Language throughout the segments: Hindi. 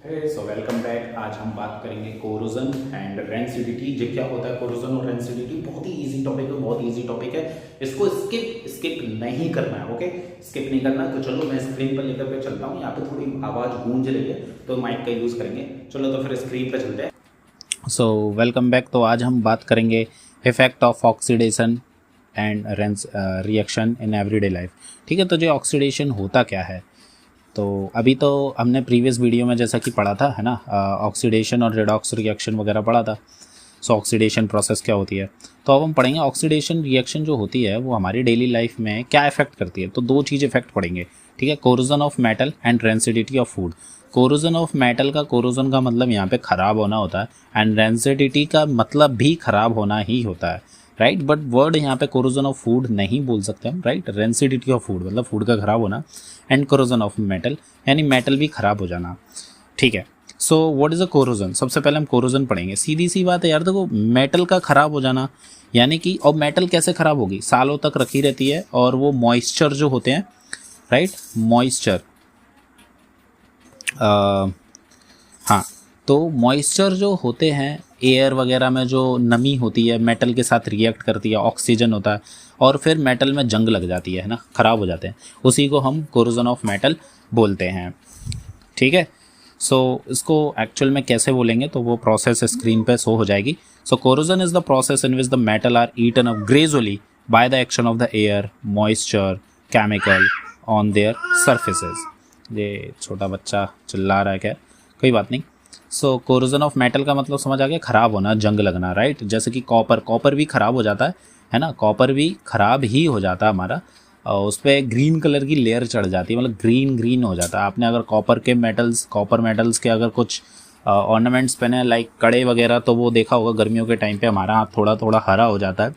So welcome back. आज हम बात करेंगे कोरोजन एंड रेंसिडिटी। जो क्या होता है कोरोजन और रेंसिडिटी, बहुत ही इजी टॉपिक है, बहुत इजी टॉपिक है। इसको स्किप नहीं करना है। ओके, स्किप नहीं करना। तो चलो मैं स्क्रीन पर लेकर के चलता हूँ। यहाँ पे थोड़ी आवाज़ गूंज रही है तो माइक का यूज़ करेंगे। चलो तो फिर स्क्रीन पर चलते हैं। So welcome back. तो आज हम बात करेंगे effect of oxidation and reaction in everyday life. ठीक है, तो जो ऑक्सीडेशन होता क्या है, तो अभी तो हमने प्रीवियस वीडियो में जैसा कि पढ़ा था, है ना, ऑक्सीडेशन और रेडॉक्स रिएक्शन वगैरह पढ़ा था। सो ऑक्सीडेशन प्रोसेस क्या होती है, तो अब हम पढ़ेंगे ऑक्सीडेशन रिएक्शन जो होती है वो हमारी डेली लाइफ में क्या इफेक्ट करती है। तो दो चीज़ इफेक्ट पढ़ेंगे। ठीक है, corrosion of metal and rancidity of food. Corrosion of metal का, कोरोजन का मतलब यहाँ पे ख़राब होना होता है, एंड रेंसिडिटी का मतलब भी ख़राब होना ही होता है, राइट। बट वर्ड यहाँ पे कोरोजन ऑफ फूड नहीं बोल सकते हम, राइट। रेंसिडिटी ऑफ फूड मतलब फूड का ख़राब होना, एंड कोरोजन ऑफ मेटल यानी मेटल भी ख़राब हो जाना। ठीक है, so what is a corrosion. सबसे पहले हम कोरोजन पढ़ेंगे। सीधी सी बात है यार, देखो मेटल का ख़राब हो जाना यानी कि, और मेटल कैसे ख़राब होगी, सालों तक रखी रहती है और वो मॉइस्चर जो होते हैं, राइट, मॉइस्चर, हाँ, तो मॉइस्चर जो होते हैं, एयर वगैरह में जो नमी होती है मेटल के साथ रिएक्ट करती है, ऑक्सीजन होता है और फिर मेटल में जंग लग जाती है ना, ख़राब हो जाते हैं, उसी को हम कोरोजन ऑफ मेटल बोलते हैं। ठीक है, सो इसको एक्चुअल में कैसे बोलेंगे तो वो प्रोसेस स्क्रीन पे शो हो जाएगी। So corrosion is the process in which the metal are eaten up gradually by the action of the air, moisture, chemical on their surfaces. ये छोटा बच्चा चिल्ला रहा है क्या, कोई बात नहीं। सो कोरोजन ऑफ मेटल का मतलब समझ आ गया, ख़राब होना, जंग लगना, राइट। जैसे कि कॉपर भी ख़राब हो जाता है ना, कॉपर भी ख़राब ही हो जाता है हमारा, और उस पर ग्रीन कलर की लेयर चढ़ जाती है, मतलब ग्रीन हो जाता है। आपने अगर कॉपर मेटल्स के अगर कुछ ऑर्नामेंट्स पहने, लाइक कड़े वगैरह, तो वो देखा होगा गर्मियों के टाइम पे हमारा हाथ थोड़ा थोड़ा हरा हो जाता है,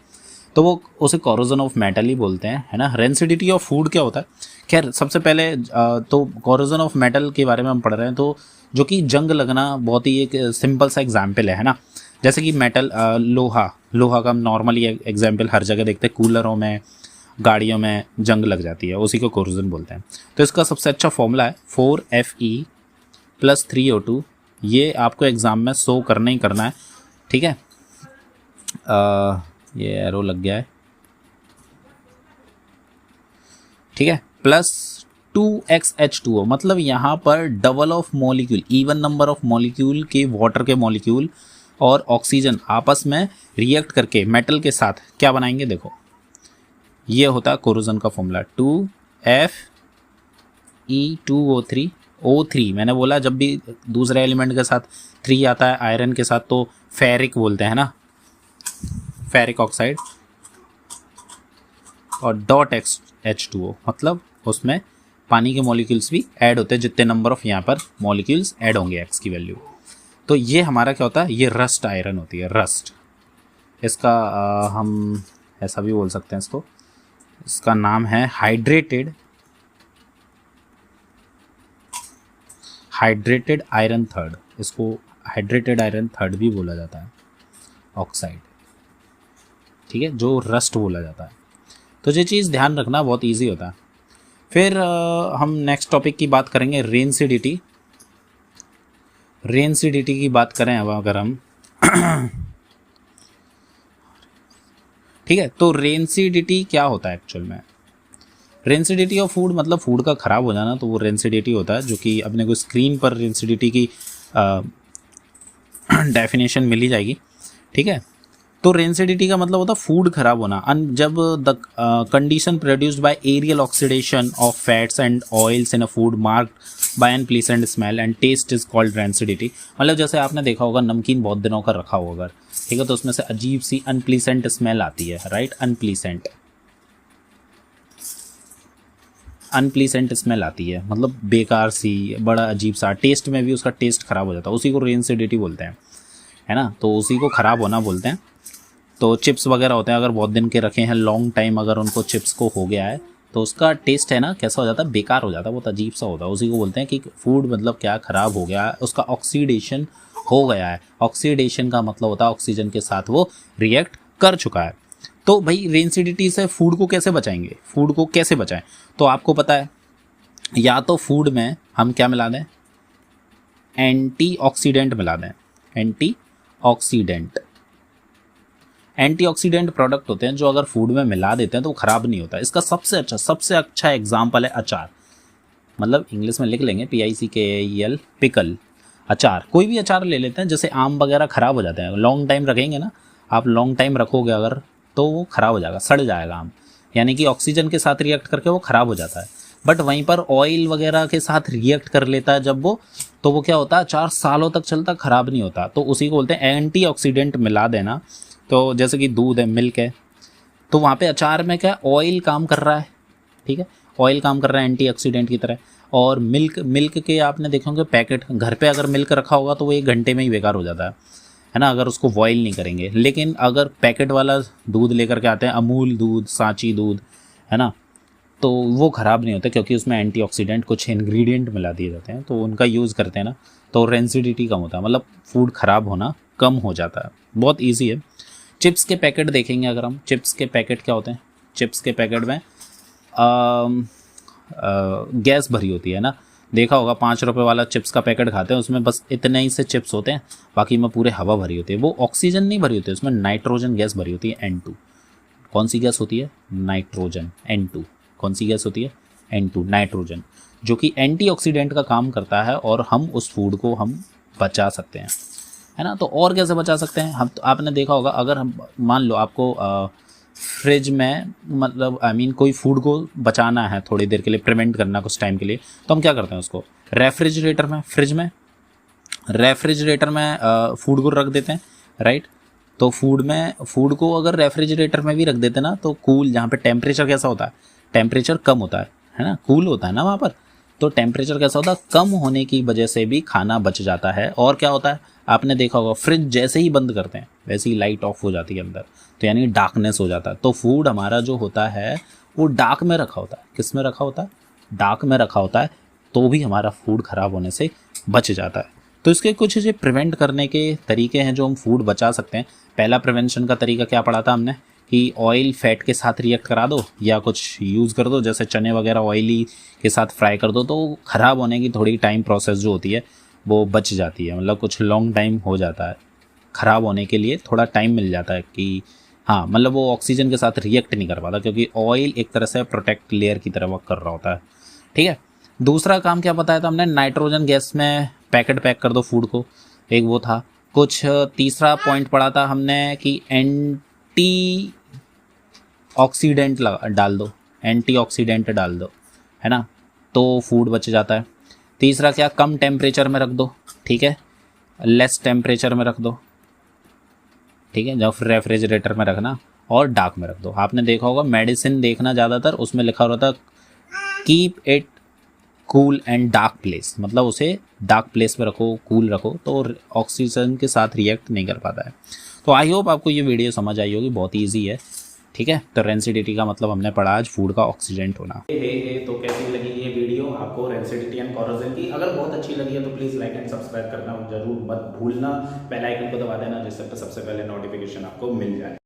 तो वो उसे कोरोजन ऑफ मेटल ही बोलते हैं, है ना। रेंसिडिटी ऑफ फूड क्या होता है, खैर सबसे पहले तो कोरोजन ऑफ मेटल के बारे में हम पढ़ रहे हैं, तो जो कि जंग लगना बहुत ही एक सिंपल सा एग्जाम्पल है ना। जैसे कि मेटल, लोहा का हम नॉर्मली एग्जाम्पल हर जगह देखते हैं, कूलरों में, गाड़ियों में जंग लग जाती है, उसी को कोरोजन बोलते हैं। तो इसका सबसे अच्छा फॉर्मूला है 4Fe + 3O2। ये आपको एग्ज़ाम में शो करना ही करना है। ठीक है, ये एरो लग गया है, ठीक है, +2xH2O, मतलब यहाँ पर double of molecule, even number of molecule के, वाटर के मॉलिक्यूल और ऑक्सीजन आपस में रिएक्ट करके मेटल के साथ क्या बनाएंगे, देखो ये होता है कोरोजन का फॉर्मूला 2Fe2O3। O3 मैंने बोला, जब भी दूसरे एलिमेंट के साथ 3 आता है आयरन के साथ तो फेरिक बोलते हैं ना, फेरिक ऑक्साइड, और .H2O मतलब उसमें पानी के मॉलिक्यूल्स भी ऐड होते हैं, जितने नंबर ऑफ यहाँ पर मॉलिक्यूल्स ऐड होंगे x की वैल्यू। तो ये हमारा क्या होता है, ये रस्ट आयरन होती है, रस्ट। इसका हम ऐसा भी बोल सकते हैं इसको, इसका नाम है हाइड्रेटेड आयरन थर्ड। इसको हाइड्रेटेड आयरन थर्ड भी बोला जाता है, ऑक्साइड। ठीक है, जो रस्ट बोला जाता है। तो ये चीज़ ध्यान रखना, बहुत इजी होता है। फिर हम नेक्स्ट टॉपिक की बात करेंगे, रेंसिडिटी की बात करें अब अगर हम ठीक है, तो रेंसिडिटी क्या होता है एक्चुअल में। रेंसिडिटी ऑफ फूड मतलब फूड का ख़राब हो जाना, तो वो रेंसिडिटी होता है, जो कि अपने को स्क्रीन पर रेंसिडिटी की डेफिनेशन मिल ही जाएगी। ठीक है, तो रेंसिडिटी का मतलब होता है फूड खराब होना, जब the condition produced by aerial oxidation of fats and oils in a food marked by unpleasant smell and taste is called rancidity. मतलब जैसे आपने देखा होगा नमकीन बहुत दिनों का रखा होगा अगर, ठीक है, तो उसमें से अजीब सी अनप्लीजेंट स्मेल आती है, राइट, अनप्लीजेंट स्मेल आती है, मतलब बेकार सी, बड़ा अजीब सा, टेस्ट में भी उसका टेस्ट खराब हो जाता है, उसी को रेंसिडिटी बोलते हैं, है ना। तो उसी को ख़राब होना बोलते हैं। तो चिप्स वगैरह होते हैं, अगर बहुत दिन के रखे हैं, लॉन्ग टाइम अगर उनको चिप्स को हो गया है, तो उसका टेस्ट है ना कैसा हो जाता है, बेकार हो जाता है, बहुत अजीब सा होता है, उसी को बोलते हैं कि फूड मतलब क्या, ख़राब हो गया है, उसका ऑक्सीडेशन हो गया है। ऑक्सीडेशन का मतलब होता है ऑक्सीजन के साथ वो रिएक्ट कर चुका है। तो भाई रेंसिडिटी से फूड को कैसे बचाएंगे, फूड को कैसे बचाएं, तो आपको पता है, या तो फूड में हम क्या मिला दें, एंटीऑक्सीडेंट मिला दें। एंटीऑक्सीडेंट प्रोडक्ट होते हैं जो अगर फूड में मिला देते हैं तो वो ख़राब नहीं होता। इसका सबसे अच्छा एग्जाम्पल है अचार। मतलब इंग्लिश में लिख लेंगे PICKEL, पिकल, अचार। कोई भी अचार ले लेते हैं, जैसे आम वगैरह ख़राब हो जाते हैं, लॉन्ग टाइम रखेंगे ना, आप लॉन्ग टाइम रखोगे अगर तो वो ख़राब हो जाएगा, सड़ जाएगा आम, यानी कि ऑक्सीजन के साथ रिएक्ट करके वो ख़राब हो जाता है। बट वहीं पर ऑयल वगैरह के साथ रिएक्ट कर लेता है जब वो, तो वो क्या होता है, 4 सालों तक चलता, ख़राब नहीं होता। तो उसी को बोलते हैं एंटीऑक्सीडेंट मिला देना। तो जैसे कि दूध है, मिल्क है, तो वहाँ पे अचार में क्या ऑयल काम कर रहा है, ठीक है, ऑयल काम कर रहा है एंटीऑक्सीडेंट की तरह। और मिल्क के आपने देखा होंगे पैकेट, घर पे अगर मिल्क रखा होगा तो वो 1 घंटे में ही बेकार हो जाता है ना, अगर उसको बॉयल नहीं करेंगे। लेकिन अगर पैकेट वाला दूध लेकर के आते हैं, अमूल दूध, सांची दूध, है ना, तो वो ख़राब नहीं होता क्योंकि उसमें एंटीऑक्सीडेंट कुछ इंग्रेडिएंट मिला दिए जाते हैं, तो उनका यूज़ करते हैं ना, तो रेंसिडिटी कम होता है, मतलब फूड ख़राब होना कम हो जाता है। बहुत ईजी है। चिप्स के पैकेट देखेंगे अगर हम, चिप्स के पैकेट क्या होते हैं, चिप्स के पैकेट में गैस भरी होती है ना, देखा होगा 5 रुपये वाला चिप्स का पैकेट खाते हैं, उसमें बस इतने ही से चिप्स होते हैं, बाकी में पूरे हवा भरी होती है। वो ऑक्सीजन नहीं भरी होती है, उसमें नाइट्रोजन गैस भरी होती है, N2। कौन सी गैस होती है? Nitrogen, N2। कौन सी गैस होती है? N2, नाइट्रोजन, जो कि एंटीऑक्सीडेंट का काम करता है और हम उस फूड को हम बचा सकते हैं, है ना। तो और कैसे बचा सकते हैं हम, तो आपने देखा होगा, अगर हम मान लो आपको फ्रिज में, मतलब कोई फूड को बचाना है थोड़ी देर के लिए, प्रिवेंट करना कुछ टाइम के लिए, तो हम क्या करते हैं उसको रेफ्रिजरेटर में, रेफ्रिजरेटर में फूड को रख देते हैं, राइट। तो फूड को अगर रेफ्रिजरेटर में भी रख देते हैं ना, तो कूल, जहाँ पे टेम्परेचर कैसा होता है, टेम्परेचर कम होता है ना, कूल होता है ना वहाँ पर, तो टेम्परेचर कैसा होता है, कम होने की वजह से भी खाना बच जाता है। और क्या होता है, आपने देखा होगा, फ्रिज जैसे ही बंद करते हैं वैसे ही लाइट ऑफ हो जाती है अंदर, तो यानी डार्कनेस हो जाता है। तो फूड हमारा जो होता है वो डार्क में रखा होता है। किस में रखा होता है? डार्क में रखा होता है, तो भी हमारा फूड ख़राब होने से बच जाता है। तो इसके कुछ जो प्रिवेंट करने के तरीके हैं जो हम फूड बचा सकते हैं। पहला प्रिवेंशन का तरीका क्या पढ़ा था हमने, कि ऑयल फैट के साथ रिएक्ट करा दो या कुछ यूज़ कर दो, जैसे चने वगैरह ऑयली के साथ फ्राई कर दो, तो ख़राब होने की थोड़ी टाइम प्रोसेस जो होती है वो बच जाती है, मतलब कुछ लॉन्ग टाइम हो जाता है, ख़राब होने के लिए थोड़ा टाइम मिल जाता है कि हाँ, मतलब वो ऑक्सीजन के साथ रिएक्ट नहीं कर पाता, क्योंकि ऑयल एक तरह से प्रोटेक्ट लेयर की तरह वर्क कर रहा होता है, ठीक है। दूसरा काम क्या बताया था हमने, नाइट्रोजन गैस में पैकेट पैक कर दो फूड को, एक वो था। कुछ तीसरा पॉइंट पढ़ा था हमने कि एंटी ऑक्सीडेंट डाल दो, एंटीऑक्सीडेंट डाल दो, है ना, तो फूड बच जाता है। तीसरा क्या, कम टेम्परेचर में रख दो, ठीक है, लेस टेम्परेचर में रख दो, ठीक है, जब रेफ्रिजरेटर में रखना, और डार्क में रख दो। आपने देखा होगा मेडिसिन देखना ज़्यादातर, उसमें लिखा होता है keep it cool and dark place, मतलब उसे डार्क प्लेस पे रखो, कूल रखो, तो ऑक्सीजन के साथ रिएक्ट नहीं कर पाता है। तो आई होप आपको ये वीडियो समझ आई होगी, बहुत ईजी है, ठीक है। तो रेंसिडिटी का मतलब हमने पढ़ा आज फूड का ऑक्सीडेंट होना। तो कैसी लगी ये वीडियो आपको रेंसिडिटी एंड कोरोजन की? अगर बहुत अच्छी लगी है तो प्लीज़ लाइक एंड सब्सक्राइब करना जरूर मत भूलना, बेल आइकन को दबा देना जिससे सबसे पहले नोटिफिकेशन आपको मिल जाए।